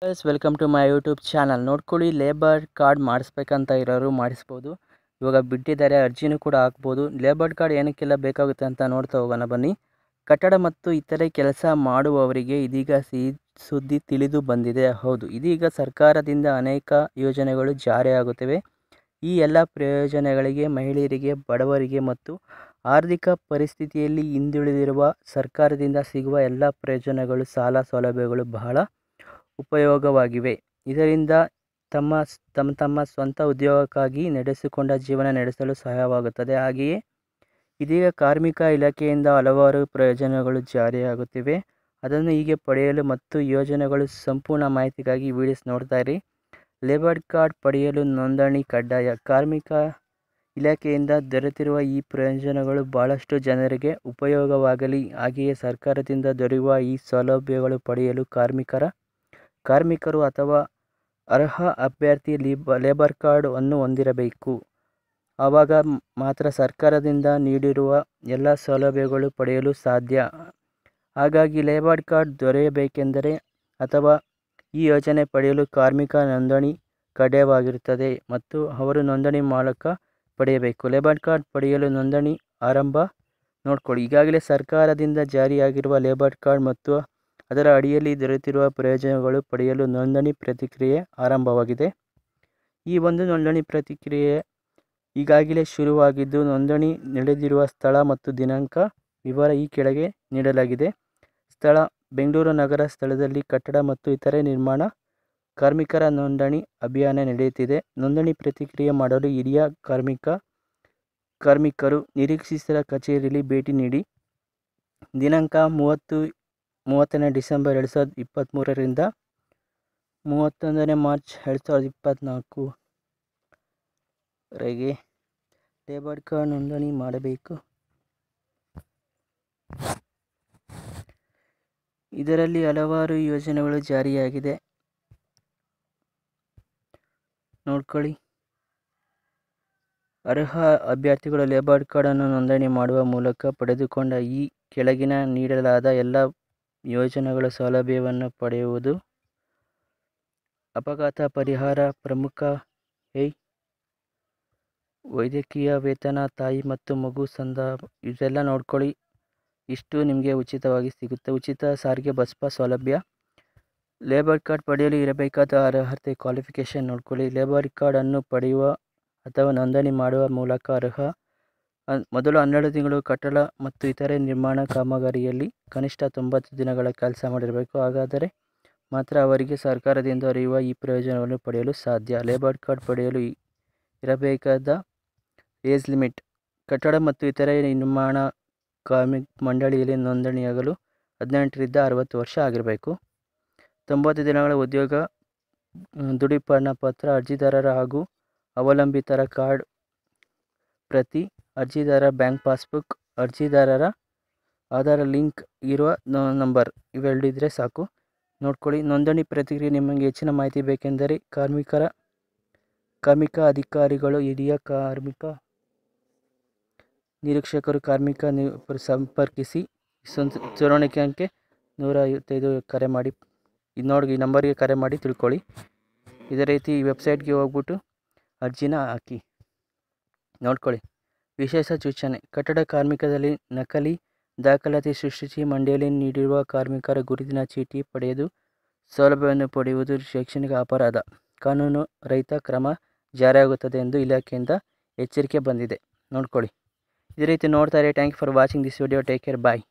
Guys welcome to my YouTube channel. ನೋಡ್ಕೊಳ್ಳಿ, labour card ಮಾಡಿಸ್ಬೇಕಂತ ಇರೋರು ಮಾಡಿಸ್ಬೋದು. ಇವಾಗ ಬಿಟ್ಟಿದ್ದಾರೆ, ಅರ್ಜಿನೂ ಕೂಡ ಹಾಕ್ಬೋದು. ಲೇಬರ್ ಕಾರ್ಡ್ ಏನಕ್ಕೆಲ್ಲ ಬೇಕಾಗುತ್ತೆ ಅಂತ ನೋಡ್ತಾ ಹೋಗೋಣ ಬನ್ನಿ. ಕಟ್ಟಡ ಮತ್ತು ಇತರೆ ಕೆಲಸ ಮಾಡುವವರಿಗೆ ಇದೀಗ ಸಿಹಿ ಸುದ್ದಿ ತಿಳಿದು ಬಂದಿದೆ. ಹೌದು, ಇದೀಗ ಸರ್ಕಾರದಿಂದ ಅನೇಕ ಯೋಜನೆಗಳು ಜಾರಿಯಾಗುತ್ತಿವೆ. ಈ ಎಲ್ಲ ಪ್ರಯೋಜನಗಳಿಗೆ ಮಹಿಳೆಯರಿಗೆ, ಬಡವರಿಗೆ ಮತ್ತು ಆರ್ಥಿಕ ಪರಿಸ್ಥಿತಿಯಲ್ಲಿ ಹಿಂದುಳಿದಿರುವ ಸರ್ಕಾರದಿಂದ ಸಿಗುವ ಎಲ್ಲ ಪ್ರಯೋಜನಗಳು, ಸಾಲ ಸೌಲಭ್ಯಗಳು ಬಹಳ ಉಪಯೋಗವಾಗಿವೆ. ಇದರಿಂದ ತಮ್ಮ ಸ್ವಂತ ಉದ್ಯೋಗಕ್ಕಾಗಿ ನಡೆಸಿಕೊಂಡ ಜೀವನ ನಡೆಸಲು ಸಹಾಯವಾಗುತ್ತದೆ. ಹಾಗೆಯೇ ಇದೀಗ ಕಾರ್ಮಿಕ ಇಲಾಖೆಯಿಂದ ಹಲವಾರು ಪ್ರಯೋಜನಗಳು ಜಾರಿಯಾಗುತ್ತಿವೆ. ಅದನ್ನು ಹೀಗೆ ಪಡೆಯಲು ಮತ್ತು ಯೋಜನೆಗಳು ಸಂಪೂರ್ಣ ಮಾಹಿತಿಗಾಗಿ ವಿಡಿಯೋಸ್ ನೋಡ್ತಾ ಇರಿ. ಲೇಬರ್ ಕಾರ್ಡ್ ಪಡೆಯಲು ನೋಂದಣಿ ಕಡ್ಡಾಯ. ಕಾರ್ಮಿಕ ಇಲಾಖೆಯಿಂದ ದೊರೆತಿರುವ ಈ ಪ್ರಯೋಜನಗಳು ಬಹಳಷ್ಟು ಜನರಿಗೆ ಉಪಯೋಗವಾಗಲಿ. ಹಾಗೆಯೇ ಸರ್ಕಾರದಿಂದ ದೊರೆಯುವ ಈ ಸೌಲಭ್ಯಗಳು ಪಡೆಯಲು ಕಾರ್ಮಿಕರು ಅಥವಾ ಅರ್ಹ ಅಭ್ಯರ್ಥಿ ಲೇಬರ್ ಕಾರ್ಡ್ ಅನ್ನು ಹೊಂದಿರಬೇಕು. ಆವಾಗ ಮಾತ್ರ ಸರ್ಕಾರದಿಂದ ನೀಡಿರುವ ಎಲ್ಲ ಸೌಲಭ್ಯಗಳು ಪಡೆಯಲು ಸಾಧ್ಯ. ಹಾಗಾಗಿ ಲೇಬರ್ ಕಾರ್ಡ್ ದೊರೆಯಬೇಕೆಂದರೆ ಅಥವಾ ಈ ಯೋಜನೆ ಪಡೆಯಲು ಕಾರ್ಮಿಕ ನೋಂದಣಿ ಕಡ್ಡಾಯವಾಗಿರುತ್ತದೆ ಮತ್ತು ಅವರು ನೋಂದಣಿ ಮೂಲಕ ಪಡೆಯಬೇಕು. ಲೇಬರ್ ಕಾರ್ಡ್ ಪಡೆಯಲು ನೋಂದಣಿ ಆರಂಭ ನೋಡ್ಕೊಳ್ಳಿ. ಈಗಾಗಲೇ ಸರ್ಕಾರದಿಂದ ಜಾರಿಯಾಗಿರುವ ಲೇಬರ್ ಕಾರ್ಡ್ ಮತ್ತು ಅದರ ಅಡಿಯಲ್ಲಿ ದೊರೆತಿರುವ ಪ್ರಯೋಜನಗಳು ಪಡೆಯಲು ನೋಂದಣಿ ಪ್ರಕ್ರಿಯೆ ಆರಂಭವಾಗಿದೆ. ಈ ಒಂದು ನೋಂದಣಿ ಪ್ರಕ್ರಿಯೆ ಈಗಾಗಲೇ ಶುರುವಾಗಿದ್ದು, ನೋಂದಣಿ ನಡೆದಿರುವ ಸ್ಥಳ ಮತ್ತು ದಿನಾಂಕ ವಿವರ ಈ ಕೆಳಗೆ ನೀಡಲಾಗಿದೆ. ಸ್ಥಳ: ಬೆಂಗಳೂರು ನಗರ. ಸ್ಥಳದಲ್ಲಿ ಕಟ್ಟಡ ಮತ್ತು ಇತರೆ ನಿರ್ಮಾಣ ಕಾರ್ಮಿಕರ ನೋಂದಣಿ ಅಭಿಯಾನ ನಡೆಯುತ್ತಿದೆ. ನೋಂದಣಿ ಪ್ರಕ್ರಿಯೆ ಮಾಡಲು ಹಿರಿಯ ಕಾರ್ಮಿಕರು ನಿರೀಕ್ಷಿಸಿದ ಕಚೇರಿಯಲ್ಲಿ ಭೇಟಿ ನೀಡಿ. ದಿನಾಂಕ 30ನೇ ಡಿಸೆಂಬರ್ 2023 ರಿಂದ 31ನೇ ಮಾರ್ಚ್ 2024 ವರೆಗೆ ಲೇಬರ್ ಕಾರ್ಡ್ ನೋಂದಣಿ ಮಾಡಬೇಕು. ಇದರಲ್ಲಿ ಹಲವಾರು ಯೋಜನೆಗಳು ಜಾರಿಯಾಗಿದೆ, ನೋಡ್ಕೊಳ್ಳಿ. ಅರ್ಹ ಅಭ್ಯರ್ಥಿಗಳು ಲೇಬರ್ ಕಾರ್ಡ್ ಅನ್ನು ನೋಂದಣಿ ಮಾಡುವ ಮೂಲಕ ಪಡೆದುಕೊಂಡ ಈ ಕೆಳಗಿನ ನೀಡಲಾದ ಎಲ್ಲ ಯೋಜನೆಗಳ ಸೌಲಭ್ಯವನ್ನು ಪಡೆಯುವುದು: ಅಪಘಾತ ಪರಿಹಾರ, ಪ್ರಮುಖ ವೈದ್ಯಕೀಯ ವೇತನ, ತಾಯಿ ಮತ್ತು ಮಗು ಸಂಧಾನ, ಇದೆಲ್ಲ ನೋಡ್ಕೊಳ್ಳಿ. ಇಷ್ಟು ನಿಮಗೆ ಉಚಿತವಾಗಿ ಸಿಗುತ್ತೆ. ಉಚಿತ ಸಾರಿಗೆ ಬಸ್ ಪಾಸ್ ಸೌಲಭ್ಯ. ಲೇಬರ್ ಕಾರ್ಡ್ ಪಡೆಯಲು ಇರಬೇಕಾದ ಅರ್ಹತೆ ಕ್ವಾಲಿಫಿಕೇಷನ್ ನೋಡ್ಕೊಳ್ಳಿ. ಲೇಬರ್ ಕಾರ್ಡ್ ಅನ್ನು ಪಡೆಯುವ ಅಥವಾ ನೋಂದಣಿ ಮಾಡುವ ಮೂಲಕ ಮೊದಲು 12 ತಿಂಗಳು ಕಟ್ಟಡ ಮತ್ತು ಇತರೆ ನಿರ್ಮಾಣ ಕಾಮಗಾರಿಯಲ್ಲಿ ಕನಿಷ್ಠ 90 ದಿನಗಳ ಕೆಲಸ ಮಾಡಿರಬೇಕು. ಹಾಗಾದರೆ ಮಾತ್ರ ಅವರಿಗೆ ಸರ್ಕಾರದಿಂದ ದೊರೆಯುವ ಈ ಪ್ರಯೋಜನವನ್ನು ಪಡೆಯಲು ಸಾಧ್ಯ. ಲೇಬರ್ ಕಾರ್ಡ್ ಪಡೆಯಲು ಇರಬೇಕಾದ ಏಜ್ ಲಿಮಿಟ್: ಕಟ್ಟಡ ಮತ್ತು ಇತರೆ ನಿರ್ಮಾಣ ಕಾರ್ಮಿಕ ಮಂಡಳಿಯಲ್ಲಿ ನೋಂದಣಿಯಾಗಲು 18 ರಿಂದ 60 ವರ್ಷ ಆಗಿರಬೇಕು. 90 ದಿನಗಳ ಉದ್ಯೋಗ ದೃಢೀಕರಣ ಪತ್ರ, ಅರ್ಜಿದಾರರ ಹಾಗೂ ಅವಲಂಬಿತರ ಕಾರ್ಡ್ ಪ್ರತಿ, ಅರ್ಜಿದಾರರ ಬ್ಯಾಂಕ್ ಪಾಸ್ಬುಕ್, ಅರ್ಜಿದಾರರ ಆಧಾರ್ ಲಿಂಕ್ ಇರುವ ನಂಬರ್, ಇವೆರಡು ಇದ್ದರೆ ಸಾಕು. ನೋಡ್ಕೊಳ್ಳಿ. ನೋಂದಣಿ ಪ್ರಕ್ರಿಯೆ ನಿಮಗೆ ಹೆಚ್ಚಿನ ಮಾಹಿತಿ ಬೇಕೆಂದರೆ ಕಾರ್ಮಿಕ ಅಧಿಕಾರಿಗಳು, ಹಿರಿಯ ಕಾರ್ಮಿಕ ನಿರೀಕ್ಷಕರು, ಸಂಪರ್ಕಿಸಿ. ಚುನಾವಣೆ ಅಂಕೆ 155 ಕರೆ ಮಾಡಿ. ಈ ನಂಬರ್ಗೆ ಕರೆ ಮಾಡಿ ತಿಳ್ಕೊಳ್ಳಿ. ಇದೇ ರೀತಿ ಈ ವೆಬ್ಸೈಟ್ಗೆ ಹೋಗ್ಬಿಟ್ಟು ಅರ್ಜಿನ ಹಾಕಿ. ನೋಡ್ಕೊಳ್ಳಿ. ವಿಶೇಷ ಸೂಚನೆ: ಕಟ್ಟಡ ಕಾರ್ಮಿಕದಲ್ಲಿ ನಕಲಿ ದಾಖಲಾತಿ ಸೃಷ್ಟಿಸಿ ಮಂಡಳಿಯಲ್ಲಿ ನೀಡಿರುವ ಕಾರ್ಮಿಕರ ಗುರುತಿನ ಚೀಟಿ ಪಡೆದು ಸೌಲಭ್ಯವನ್ನು ಪಡೆಯುವುದು ಶೈಕ್ಷಣಿಕ ಅಪರಾಧ. ಕಾನೂನು ರಹಿತ ಕ್ರಮ ಜಾರಿಯಾಗುತ್ತದೆ ಎಂದು ಇಲಾಖೆಯಿಂದ ಎಚ್ಚರಿಕೆ ಬಂದಿದೆ. ನೋಡ್ಕೊಳ್ಳಿ. ಇದೇ ರೀತಿ ನೋಡ್ತಾ ಇರಿ. Thank you for watching this video. Take care. Bye.